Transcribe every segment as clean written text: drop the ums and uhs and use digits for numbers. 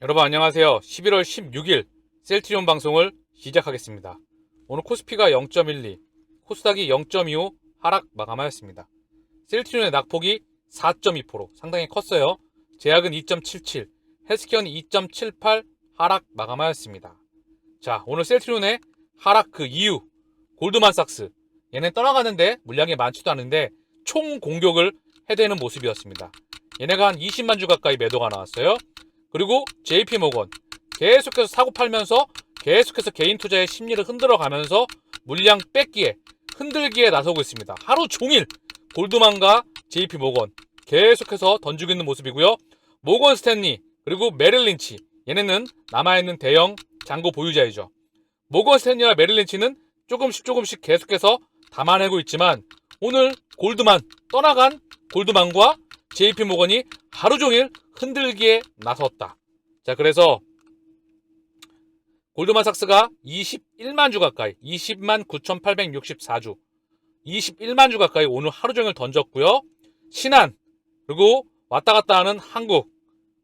여러분 안녕하세요. 11월 16일 셀트리온 방송을 시작하겠습니다. 오늘 코스피가 0.12, 코스닥이 0.25 하락 마감하였습니다. 셀트리온의 낙폭이 4.2%, 상당히 컸어요. 제약은 2.77, 헬스케어는 2.78 하락 마감하였습니다. 자, 오늘 셀트리온의 하락 그 이유, 골드만삭스, 얘는 떠나가는데 물량이 많지도 않은데 총 공격을 해대는 모습이었습니다. 얘네가 한 20만 주 가까이 매도가 나왔어요. 그리고 JP모건 계속해서 사고 팔면서 계속해서 개인 투자의 심리를 흔들어가면서 물량 뺏기에 흔들기에 나서고 있습니다. 하루 종일 골드만과 JP모건 계속해서 던지고 있는 모습이고요. 모건 스탠리 그리고 메릴 린치, 얘네는 남아있는 대형 잔고 보유자이죠. 모건 스탠리와 메릴 린치는 조금씩 계속해서 담아내고 있지만 오늘 골드만, 떠나간 골드만과 JP모건이 하루 종일 흔들기에 나섰다. 자, 그래서 골드만삭스가 21만 주 가까이, 20만 9,864주, 21만 주 가까이 오늘 하루 종일 던졌고요. 신한, 그리고 왔다 갔다 하는 한국,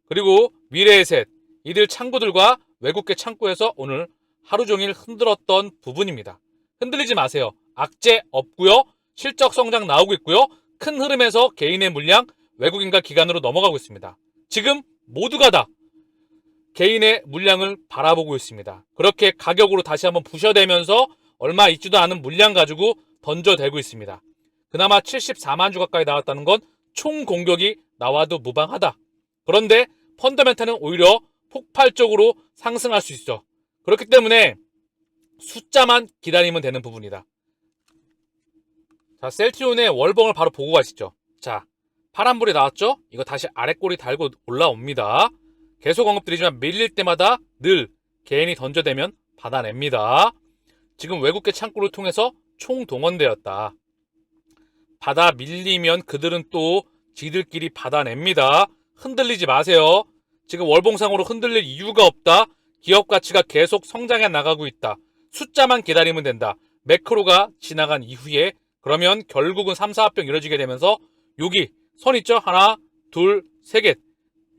그리고 미래의 셋, 이들 창구들과 외국계 창구에서 오늘 하루 종일 흔들었던 부분입니다. 흔들리지 마세요. 악재 없고요. 실적 성장 나오고 있고요. 큰 흐름에서 개인의 물량, 외국인과 기관으로 넘어가고 있습니다. 지금 모두가 다 개인의 물량을 바라보고 있습니다. 그렇게 가격으로 다시 한번 부셔대면서 얼마 있지도 않은 물량 가지고 던져대고 있습니다. 그나마 74만 주 가까이 나왔다는 건 총 공격이 나와도 무방하다. 그런데 펀더멘탈은 오히려 폭발적으로 상승할 수 있죠. 그렇기 때문에 숫자만 기다리면 되는 부분이다. 자, 셀트리온의 월봉을 바로 보고 가시죠. 자, 파란불이 나왔죠? 이거 다시 아랫골이 달고 올라옵니다. 계속 언급드리지만 밀릴 때마다 늘 개인이 던져대면 받아냅니다. 지금 외국계 창구를 통해서 총동원되었다. 받아 밀리면 그들은 또 지들끼리 받아냅니다. 흔들리지 마세요. 지금 월봉상으로 흔들릴 이유가 없다. 기업 가치가 계속 성장해 나가고 있다. 숫자만 기다리면 된다. 매크로가 지나간 이후에 그러면 결국은 3, 4합병 이루어지게 되면서 여기 선 있죠? 하나, 둘, 세 개.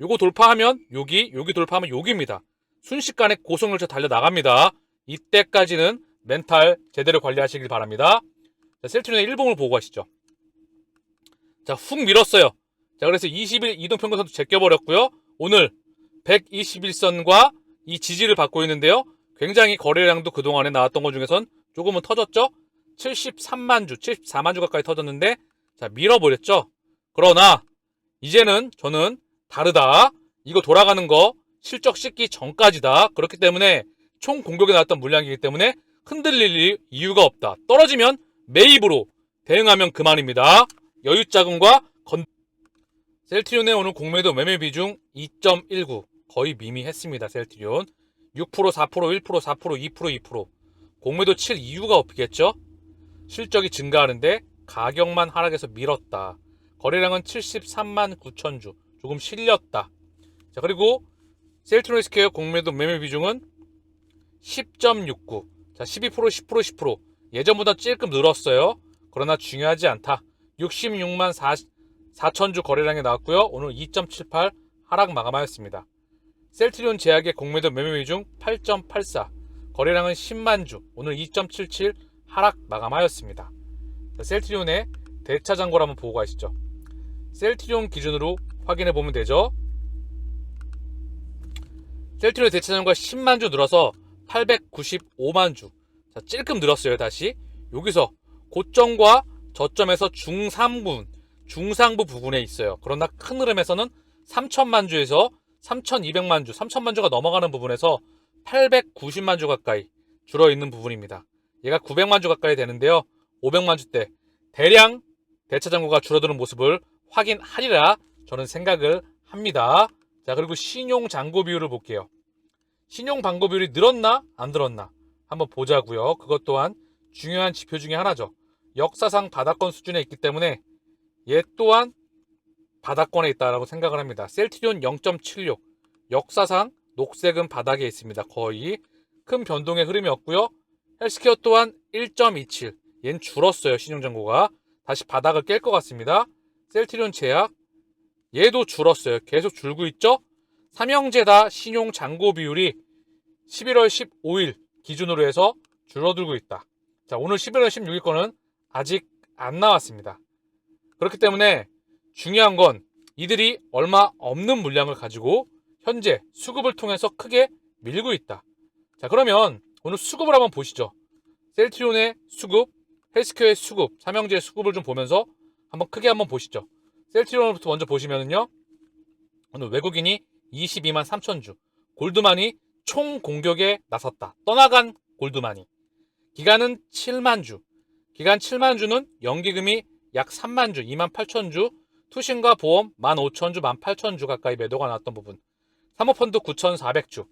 요거 돌파하면 여기 돌파하면 여기입니다. 순식간에 고속열차 달려나갑니다. 이때까지는 멘탈 제대로 관리하시길 바랍니다. 자, 셀트리온의 일봉을 보고 가시죠. 자, 훅 밀었어요. 자, 그래서 20일 이동평균선도 제껴버렸고요. 오늘 121선과 이 지지를 받고 있는데요. 굉장히 거래량도 그동안에 나왔던 것 중에선 조금은 터졌죠. 73만 주, 74만 주 가까이 터졌는데 자, 밀어버렸죠. 그러나 이제는 저는 다르다. 이거 돌아가는 거 실적 씻기 전까지다. 그렇기 때문에 총 공격에 나왔던 물량이기 때문에 흔들릴 이유가 없다. 떨어지면 매입으로 대응하면 그만입니다. 여유자금과 셀트리온의 오늘 공매도 매매 비중 2.19, 거의 미미했습니다. 셀트리온 6%, 4%, 1%, 4%, 2%, 2%. 공매도 칠 이유가 없겠죠. 실적이 증가하는데 가격만 하락해서 밀었다. 거래량은 73만 9천 주, 조금 실렸다. 자, 그리고 셀트리온 헬스케어 공매도 매매 비중은 10.69. 자, 12%, 10%, 10%. 예전보다 조금 늘었어요. 그러나 중요하지 않다. 66만 4천 주 거래량이 나왔고요. 오늘 2.78 하락 마감하였습니다. 셀트리온 제약의 공매도 매매 비중 8.84. 거래량은 10만 주. 오늘 2.77 하락 마감하였습니다. 자, 셀트리온의 대차 잔고를 한번 보고 가시죠. 셀트리온 기준으로 확인해 보면 되죠. 셀트리온 대차 잔고가 10만 주 늘어서 895만 주. 자, 찔끔 늘었어요. 다시 여기서 고점과 저점에서 중상부 부분에 있어요. 그러나 큰 흐름에서는 3천만 주에서 3,200만 주, 3천만 주가 넘어가는 부분에서 890만 주 가까이 줄어있는 부분입니다. 얘가 900만 주 가까이 되는데요. 500만 주대 대량 대차 잔고가 줄어드는 모습을 확인하리라 저는 생각을 합니다. 자, 그리고 신용 잔고 비율을 볼게요. 신용 잔고 비율이 늘었나 안 늘었나 한번 보자고요. 그것 또한 중요한 지표 중에 하나죠. 역사상 바닥권 수준에 있기 때문에 얘 또한 바닥권에 있다라고 생각을 합니다. 셀트리온 0.76, 역사상 녹색은 바닥에 있습니다. 거의 큰 변동의 흐름이 없고요. 헬스케어 또한 1.27, 얘는 줄었어요. 신용잔고가 다시 바닥을 깰 것 같습니다. 셀트리온 제약 얘도 줄었어요. 계속 줄고 있죠. 삼형제다 신용 잔고 비율이 11월 15일 기준으로 해서 줄어들고 있다. 자, 오늘 11월 16일 거는 아직 안 나왔습니다. 그렇기 때문에 중요한 건 이들이 얼마 없는 물량을 가지고 현재 수급을 통해서 크게 밀고 있다. 자, 그러면 오늘 수급을 한번 보시죠. 셀트리온의 수급, 헬스케어의 수급, 삼형제의 수급을 좀 보면서 한번 크게 한번 보시죠. 셀트리온부터 먼저 보시면은요. 오늘 외국인이 22만 3천 주, 골드만이 총 공격에 나섰다. 떠나간 골드만이. 기간은 7만 주. 기간 7만 주는 연기금이 약 3만 주, 2만 8천 주, 투신과 보험 1만 5천 주, 1만 8천 주 가까이 매도가 나왔던 부분. 사모펀드 9,400주.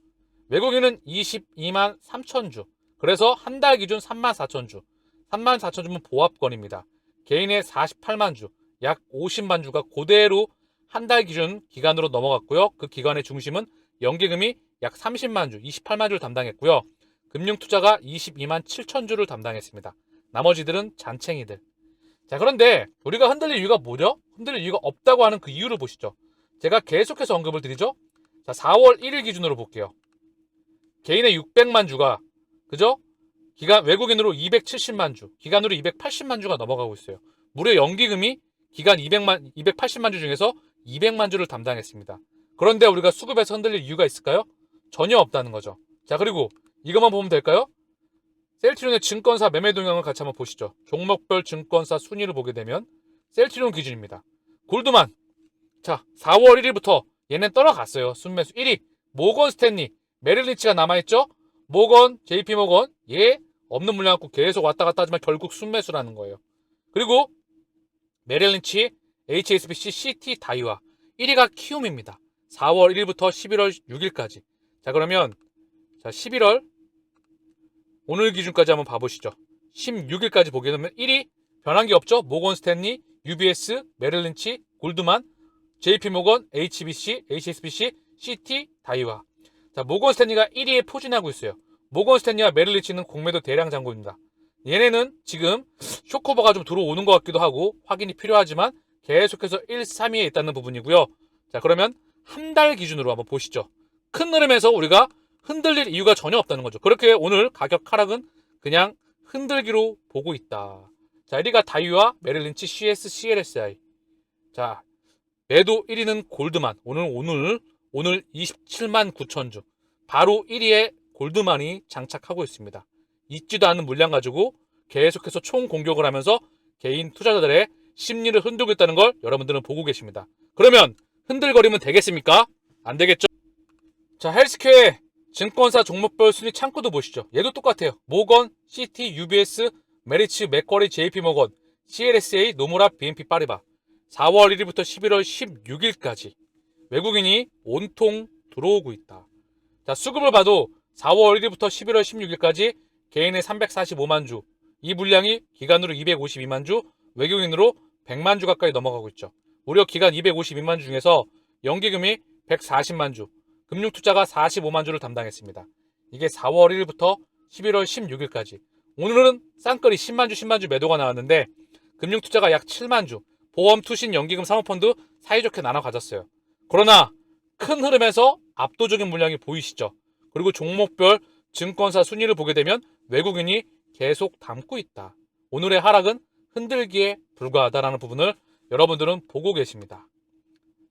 외국인은 22만 3천 주. 그래서 한 달 기준 3만 4천 주. 3만 4천 주면 보합권입니다. 개인의 48만 주, 약 50만 주가 그대로 한 달 기준 기간으로 넘어갔고요. 그 기간의 중심은 연기금이 약 30만 주, 28만 주를 담당했고요. 금융투자가 22만 7천 주를 담당했습니다. 나머지들은 잔챙이들. 자, 그런데 우리가 흔들릴 이유가 뭐죠? 흔들릴 이유가 없다고 하는 그 이유를 보시죠. 제가 계속해서 언급을 드리죠. 자, 4월 1일 기준으로 볼게요. 개인의 600만 주가, 그죠? 기간 외국인으로 270만 주, 기간으로 280만 주가 넘어가고 있어요. 무려 연기금이 기간 280만 주 중에서 200만 주를 담당했습니다. 그런데 우리가 수급에서 흔들릴 이유가 있을까요? 전혀 없다는 거죠. 자, 그리고 이것만 보면 될까요? 셀트리온의 증권사 매매 동향을 같이 한번 보시죠. 종목별 증권사 순위를 보게 되면 셀트리온 기준입니다. 골드만. 자, 4월 1일부터 얘는 떨어갔어요. 순매수 1위. 모건 스탠리, 메릴린치가 남아있죠? 모건, JP모건, 얘 없는 물량 갖고 계속 왔다 갔다 하지만 결국 순매수라는 거예요. 그리고 메릴린치, HSBC, CT, 다이와 1위가 키움입니다. 4월 1일부터 11월 6일까지. 자, 그러면 자 11월 오늘 기준까지 한번 봐보시죠. 16일까지 보게 되면 1위 변한 게 없죠. 모건 스탠리, UBS, 메릴린치, 골드만, JP모건, HSBC, CT, 다이와. 자, 모건 스탠리가 1위에 포진하고 있어요. 모건 스탠리와 메릴린치는 공매도 대량 잔고입니다. 얘네는 지금 쇼커버가 좀 들어오는 것 같기도 하고 확인이 필요하지만 계속해서 1, 3위에 있다는 부분이고요. 자, 그러면 한 달 기준으로 한번 보시죠. 큰 흐름에서 우리가 흔들릴 이유가 전혀 없다는 거죠. 그렇게 오늘 가격 하락은 그냥 흔들기로 보고 있다. 자, 1위가 다이와 메릴린치, CS, CLSI. 자, 매도 1위는 골드만. 오늘 27만 9천 주. 바로 1위에 골드만이 장착하고 있습니다. 있지도 않은 물량 가지고 계속해서 총 공격을 하면서 개인 투자자들의 심리를 흔들고 있다는 걸 여러분들은 보고 계십니다. 그러면 흔들거리면 되겠습니까? 안 되겠죠? 자, 헬스케어의 증권사 종목별 순위 창구도 보시죠. 얘도 똑같아요. 모건, CT, UBS, 메리츠, 맥쿼리, JP모건, CLSA, 노무라, BNP 파리바. 4월 1일부터 11월 16일까지 외국인이 온통 들어오고 있다. 자, 수급을 봐도 4월 1일부터 11월 16일까지 개인의 345만 주, 이 물량이 기간으로 252만 주, 외국인으로 100만 주 가까이 넘어가고 있죠. 무려 기간 252만 주 중에서 연기금이 140만 주, 금융투자가 45만 주를 담당했습니다. 이게 4월 1일부터 11월 16일까지. 오늘은 쌍끌이 10만 주, 10만 주 매도가 나왔는데 금융투자가 약 7만 주, 보험, 투신, 연기금, 사모펀드 사이좋게 나눠 가졌어요. 그러나 큰 흐름에서 압도적인 물량이 보이시죠. 그리고 종목별 증권사 순위를 보게 되면 외국인이 계속 담고 있다. 오늘의 하락은 흔들기에 불과하다라는 부분을 여러분들은 보고 계십니다.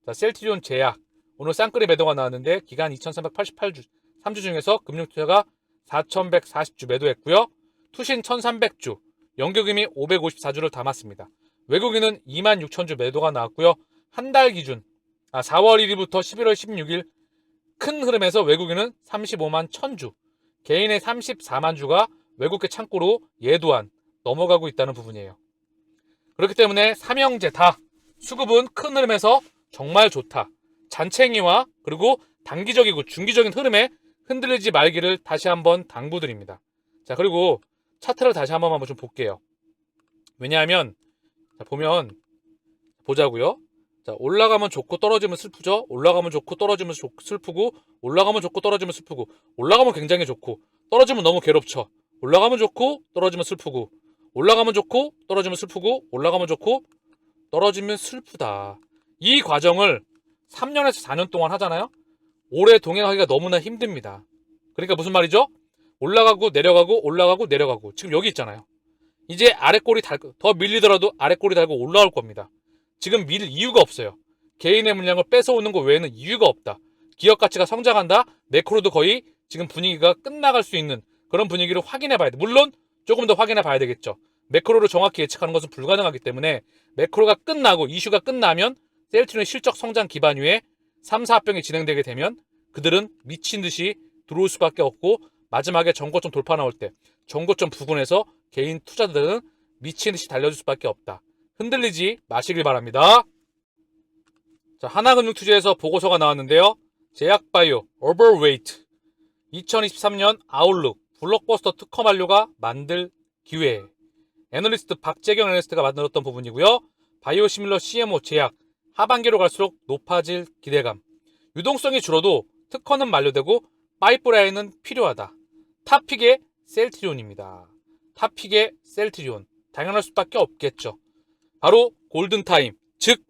자, 셀트리온 제약. 오늘 쌍끌이 매도가 나왔는데 기간 2388주, 3주 중에서 금융투자가 4140주 매도했고요. 투신 1300주, 연기금이 554주를 담았습니다. 외국인은 26,000주 매도가 나왔고요. 한 달 기준 4월 1일부터 11월 16일 큰 흐름에서 외국인은 35만 1000주, 개인의 34만 주가 외국계 창고로 예도한 넘어가고 있다는 부분이에요. 그렇기 때문에 삼형제 다 수급은 큰 흐름에서 정말 좋다. 잔챙이와 그리고 단기적이고 중기적인 흐름에 흔들리지 말기를 다시 한번 당부드립니다. 자, 그리고 차트를 다시 한번 좀 볼게요. 왜냐하면 자, 보자고요. 자, 올라가면 좋고 떨어지면 슬프죠. 올라가면 좋고 떨어지면 슬프고, 올라가면 좋고 떨어지면 슬프고, 올라가면 굉장히 좋고 떨어지면 너무 괴롭죠. 올라가면 좋고 떨어지면 슬프고, 올라가면 좋고 떨어지면 슬프고, 올라가면 좋고 떨어지면 슬프다. 이 과정을 3년에서 4년 동안 하잖아요. 오래 동행하기가 너무나 힘듭니다. 그러니까 무슨 말이죠? 올라가고 내려가고 올라가고 내려가고 지금 여기 있잖아요. 이제 아랫골이 더 밀리더라도 아랫골이 달고 올라올 겁니다. 지금 밀 이유가 없어요. 개인의 물량을 뺏어오는 것 외에는 이유가 없다. 기업 가치가 성장한다. 매크로도 거의 지금 분위기가 끝나갈 수 있는 그런 분위기를 확인해 봐야 돼. 물론 조금 더 확인해 봐야 되겠죠. 매크로를 정확히 예측하는 것은 불가능하기 때문에 매크로가 끝나고 이슈가 끝나면 셀트리온의 실적 성장 기반 위에 3, 4병이 진행되게 되면 그들은 미친 듯이 들어올 수밖에 없고 마지막에 정고점 돌파 나올 때 정고점 부근에서 개인 투자들은 미친 듯이 달려줄 수밖에 없다. 흔들리지 마시길 바랍니다. 자, 하나금융투자에서 보고서가 나왔는데요. 제약바이오 오버웨이트 2023년 아웃룩 블록버스터 특허 만료가 만들 기회. 애널리스트 박재경 애널리스트가 만들었던 부분이고요. 바이오시밀러 CMO 제약 하반기로 갈수록 높아질 기대감. 유동성이 줄어도 특허는 만료되고 파이프라인은 필요하다. 탑픽의 셀트리온입니다. 탑픽의 셀트리온. 당연할 수밖에 없겠죠. 바로 골든타임, 즉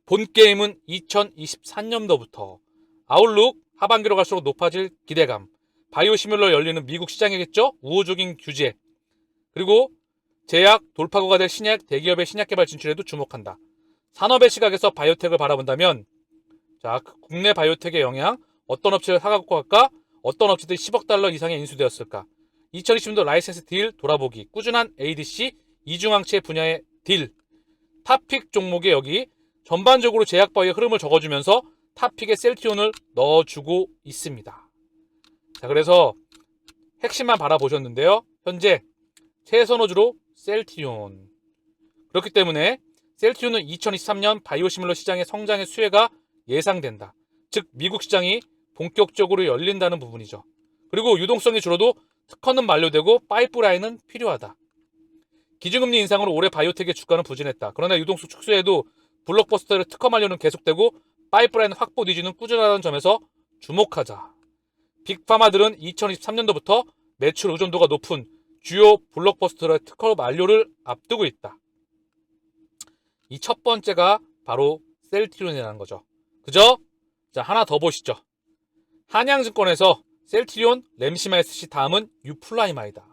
본게임은 2023년도부터 아웃룩 하반기로 갈수록 높아질 기대감. 바이오시밀러 열리는 미국 시장이겠죠. 우호적인 규제. 그리고 제약 돌파구가 될 신약 대기업의 신약 개발 진출에도 주목한다. 산업의 시각에서 바이오텍을 바라본다면 자, 국내 바이오텍의 영향, 어떤 업체를 사갖고 갈까? 어떤 업체들이 10억 달러 이상의 인수되었을까? 2020년도 라이센스 딜 돌아보기, 꾸준한 ADC, 이중항체 분야의 딜, 탑픽 종목에 여기 전반적으로 제약바이오의 흐름을 적어주면서 탑픽에 셀트리온을 넣어주고 있습니다. 자, 그래서 핵심만 바라보셨는데요. 현재 최선호주로 셀트리온. 그렇기 때문에 셀트리온은 2023년 바이오시밀러 시장의 성장의 수혜가 예상된다. 즉 미국 시장이 본격적으로 열린다는 부분이죠. 그리고 유동성이 줄어도 특허는 만료되고 파이프라인은 필요하다. 기준금리 인상으로 올해 바이오텍의 주가는 부진했다. 그러나 유동성 축소에도 블록버스터의 특허 만료는 계속되고 파이프라인 확보 니즈는 꾸준하다는 점에서 주목하자. 빅파마들은 2023년도부터 매출 의존도가 높은 주요 블록버스터의 특허 만료를 앞두고 있다. 이 첫 번째가 바로 셀트리온이라는 거죠. 그죠? 자, 하나 더 보시죠. 한양증권에서 셀트리온, 램시마 SC 다음은 유플라이마이다.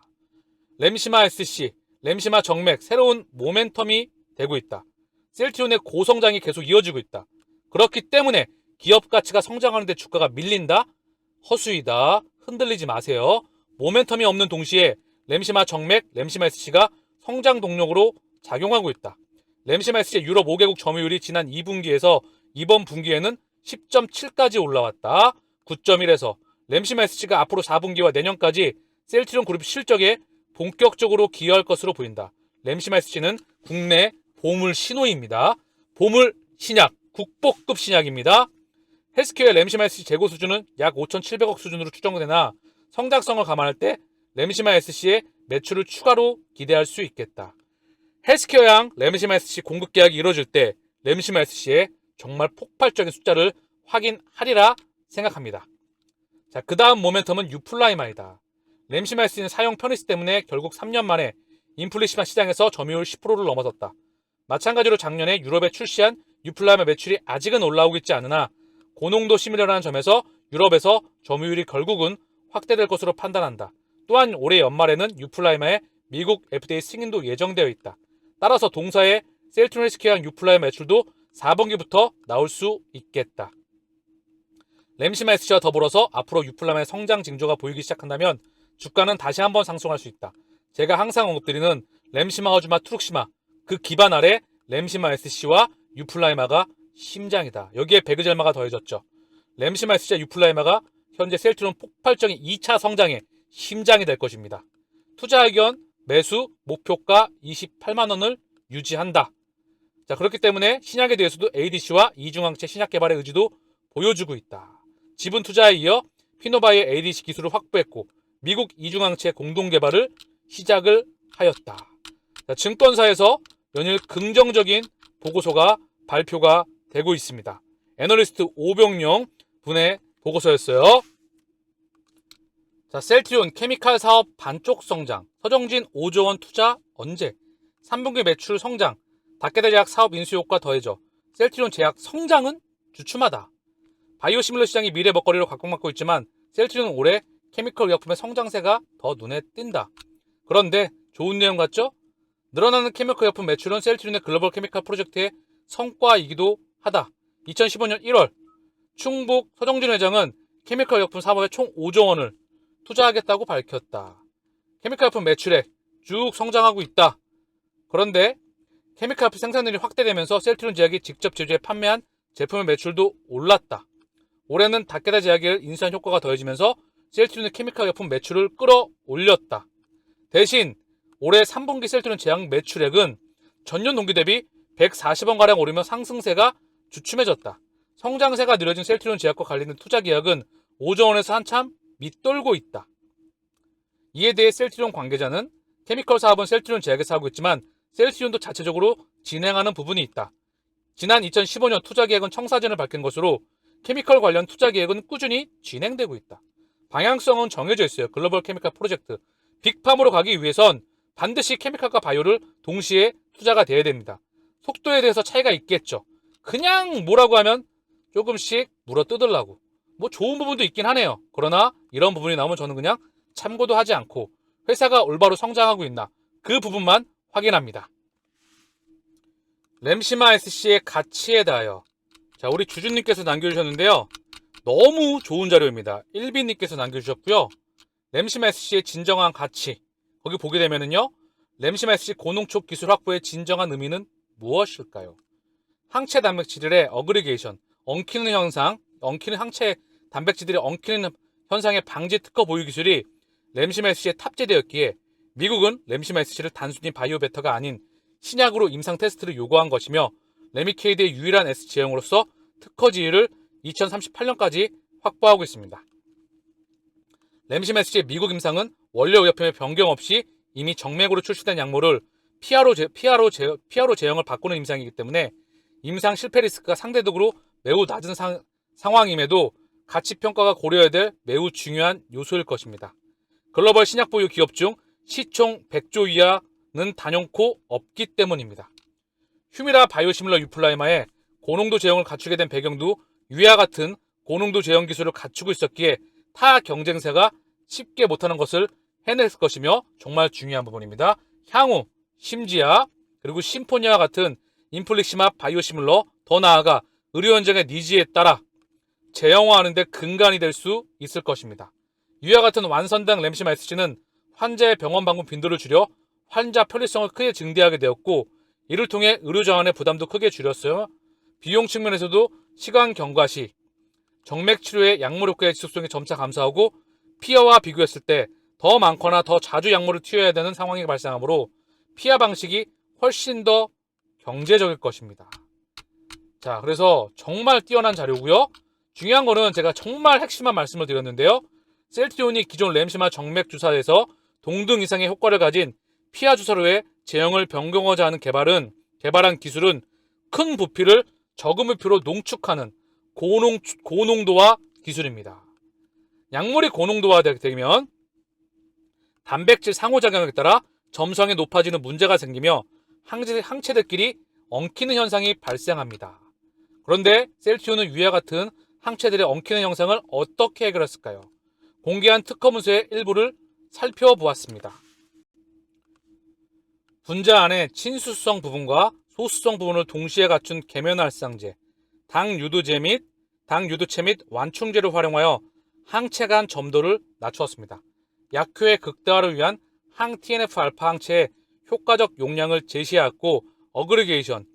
램시마 SC, 램시마 정맥 새로운 모멘텀이 되고 있다. 셀트리온의 고성장이 계속 이어지고 있다. 그렇기 때문에 기업 가치가 성장하는데 주가가 밀린다? 허수이다. 흔들리지 마세요. 모멘텀이 없는 동시에 램시마 정맥, 램시마 SC가 성장 동력으로 작용하고 있다. 램시마 SC의 유럽 5개국 점유율이 지난 2분기에서 이번 분기에는 10.7까지 올라왔다. 9.1에서 램시마 SC가 앞으로 4분기와 내년까지 셀트리온 그룹 실적에 본격적으로 기여할 것으로 보인다. 램시마 SC는 국내 보물 신호입니다. 보물 신약, 국보급 신약입니다. 헬스케어의 램시마 SC 재고 수준은 약 5,700억 수준으로 추정되나 성장성을 감안할 때 램시마 SC의 매출을 추가로 기대할 수 있겠다. 헬스케어양 램시마 SC 공급 계약이 이루어질 때 램시마 SC의 정말 폭발적인 숫자를 확인하리라 생각합니다. 자, 그 다음 모멘텀은 유플라이마이다. 램시마 SC는 사용 편의성 때문에 결국 3년 만에 인플레시마 시장에서 점유율 10%를 넘어섰다. 마찬가지로 작년에 유럽에 출시한 유플라이마 매출이 아직은 올라오고 있지 않으나 고농도 시밀러라는 점에서 유럽에서 점유율이 결국은 확대될 것으로 판단한다. 또한 올해 연말에는 유플라이마의 미국 FDA 승인도 예정되어 있다. 따라서 동사의 셀트리온 헬스케어랑 유플라이마 매출도 4분기부터 나올 수 있겠다. 램시마 SC와 더불어서 앞으로 유플라이마의 성장 징조가 보이기 시작한다면 주가는 다시 한번 상승할 수 있다. 제가 항상 언급드리는 램시마, 허즈마, 트룩시마 그 기반 아래 램시마 SC와 유플라이마가 심장이다. 여기에 베그젤마가 더해졌죠. 램시마 SC와 유플라이마가 현재 셀트리온 폭발적인 2차 성장의 심장이 될 것입니다. 투자 의견, 매수, 목표가 28만원을 유지한다. 자, 그렇기 때문에 신약에 대해서도 ADC와 이중항체 신약 개발의 의지도 보여주고 있다. 지분 투자에 이어 피노바이의 ADC 기술을 확보했고 미국 이중항체 공동 개발을 시작을 하였다. 자, 증권사에서 연일 긍정적인 보고서가 발표가 되고 있습니다. 애널리스트 오병용 분의 보고서였어요. 자, 셀트리온 케미칼 사업 반쪽 성장, 서정진 5조 원 투자 언제? 3분기 매출 성장, 닥케대 제약 사업 인수 효과 더해져 셀트리온 제약 성장은 주춤하다. 바이오시밀러 시장이 미래 먹거리로 각광받고 있지만 셀트리온은 올해 케미컬 의약품의 성장세가 더 눈에 띈다. 그런데 좋은 내용 같죠? 늘어나는 케미컬 의약품 매출은 셀트리온의 글로벌 케미컬 프로젝트의 성과이기도 하다. 2015년 1월 충북 서정진 회장은 케미컬 의약품 사업에 총 5조 원을 투자하겠다고 밝혔다. 케미컬 의약품 매출액 쭉 성장하고 있다. 그런데 케미컬 의약품 생산량이 확대되면서 셀트리온 제약이 직접 제조해 판매한 제품의 매출도 올랐다. 올해는 다케다 제약을 인수한 효과가 더해지면서 셀트리온의 케미컬 의약품 매출을 끌어올렸다. 대신 올해 3분기 셀트리온 제약 매출액은 전년 동기 대비 140원가량 오르며 상승세가 주춤해졌다. 성장세가 느려진 셀트리온 제약과 관련된 투자 계약은 5조 원에서 한참 밑돌고 있다. 이에 대해 셀트리온 관계자는 케미컬 사업은 셀트리온 제약에서 하고 있지만 셀트리온도 자체적으로 진행하는 부분이 있다. 지난 2015년 투자 계획은 청사진을 밝힌 것으로 케미컬 관련 투자 계획은 꾸준히 진행되고 있다. 방향성은 정해져 있어요. 글로벌 케미컬 프로젝트. 빅팜으로 가기 위해선 반드시 케미컬과 바이오를 동시에 투자가 돼야 됩니다. 속도에 대해서 차이가 있겠죠. 그냥 뭐라고 하면 조금씩 물어뜯으려고. 뭐 좋은 부분도 있긴 하네요. 그러나 이런 부분이 나오면 저는 그냥 참고도 하지 않고 회사가 올바로 성장하고 있나 그 부분만 확인합니다. 램시마 SC의 가치에 대하여 자, 우리 주주님께서 남겨주셨는데요. 너무 좋은 자료입니다. 1비님께서 남겨주셨고요. 램시마 SC의 진정한 가치 거기 보게 되면은요. 램시마 SC 고농축 기술 확보의 진정한 의미는 무엇일까요? 항체 단백질의 어그리게이션, 엉키는 현상, 엉키는 항체 단백질들이 엉키는 현상의 방지 특허 보유 기술이 램시마 SC에 탑재되었기에 미국은 램시마 SC를 단순히 바이오 베터가 아닌 신약으로 임상 테스트를 요구한 것이며 레미케이드의 유일한 S 제형으로서 특허 지위를 2038년까지 확보하고 있습니다. 램시마 SC의 미국 임상은 원료 의약품의 변경 없이 이미 정맥으로 출시된 약물을 피아로 제형을 바꾸는 임상이기 때문에 임상 실패 리스크가 상대적으로 매우 낮은 상황임에도 가치 평가가 고려해야 될 매우 중요한 요소일 것입니다. 글로벌 신약 보유 기업 중 시총 100조 이하는 단연코 없기 때문입니다. 휴미라 바이오시밀러 유플라이마의 고농도 제형을 갖추게 된 배경도 위와 같은 고농도 제형 기술을 갖추고 있었기에 타 경쟁사가 쉽게 못하는 것을 해냈을 것이며 정말 중요한 부분입니다. 향후 심지아 그리고 심포니아와 같은 인플릭시마 바이오시밀러 더 나아가 의료 현장의 니즈에 따라 제형화하는 데 근간이 될 수 있을 것입니다. 이와 같은 완선당 램시마 SC는 환자의 병원 방문 빈도를 줄여 환자 편리성을 크게 증대하게 되었고 이를 통해 의료 자원의 부담도 크게 줄였어요. 비용 측면에서도 시간 경과 시 정맥 치료의 약물 효과의 지속성이 점차 감소하고 피아와 비교했을 때 더 많거나 더 자주 약물을 투여해야 되는 상황이 발생하므로 피아 방식이 훨씬 더 경제적일 것입니다. 자, 그래서 정말 뛰어난 자료고요. 중요한 거는 제가 정말 핵심만 말씀을 드렸는데요. 셀트리온이 기존 램시마 정맥 주사에서 동등 이상의 효과를 가진 피아 주사로의 제형을 변경하자 하는 개발한 기술은 큰 부피를 적은 부피로 농축하는 고농도화 기술입니다. 약물이 고농도화되면 단백질 상호작용에 따라 점성이 높아지는 문제가 생기며 항체들끼리 엉키는 현상이 발생합니다. 그런데 셀트리온은 위와 같은 항체들의 엉키는 현상을 어떻게 해결했을까요? 공개한 특허 문서의 일부를 살펴보았습니다. 분자 안에 친수성 부분과 소수성 부분을 동시에 갖춘 계면활성제, 당유도체 및 완충제를 활용하여 항체 간 점도를 낮추었습니다. 약효의 극대화를 위한 항-TNF-알파 항체의 효과적 용량을 제시하였고 어그리게이션,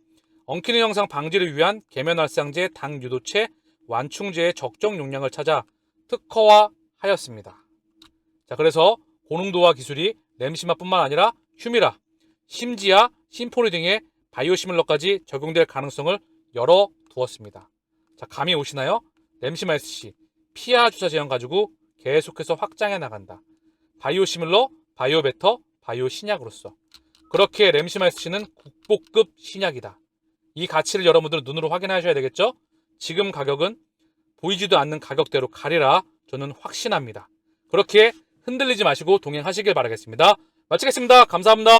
엉키는 현상 방지를 위한 계면활성제, 당유도체, 완충제의 적정 용량을 찾아 특허화하였습니다. 자, 그래서 고농도화 기술이 램시마뿐만 아니라 휴미라, 심지아, 심포니 등의 바이오시밀러까지 적용될 가능성을 열어두었습니다. 자, 감이 오시나요? 램시마 SC, 피아 주사 제형 가지고 계속해서 확장해 나간다. 바이오시밀러, 바이오베터, 바이오신약으로서. 그렇게 램시마 SC는 국보급 신약이다. 이 가치를 여러분들은 눈으로 확인하셔야 되겠죠? 지금 가격은 보이지도 않는 가격대로 가리라 저는 확신합니다. 그렇게 흔들리지 마시고 동행하시길 바라겠습니다. 마치겠습니다. 감사합니다.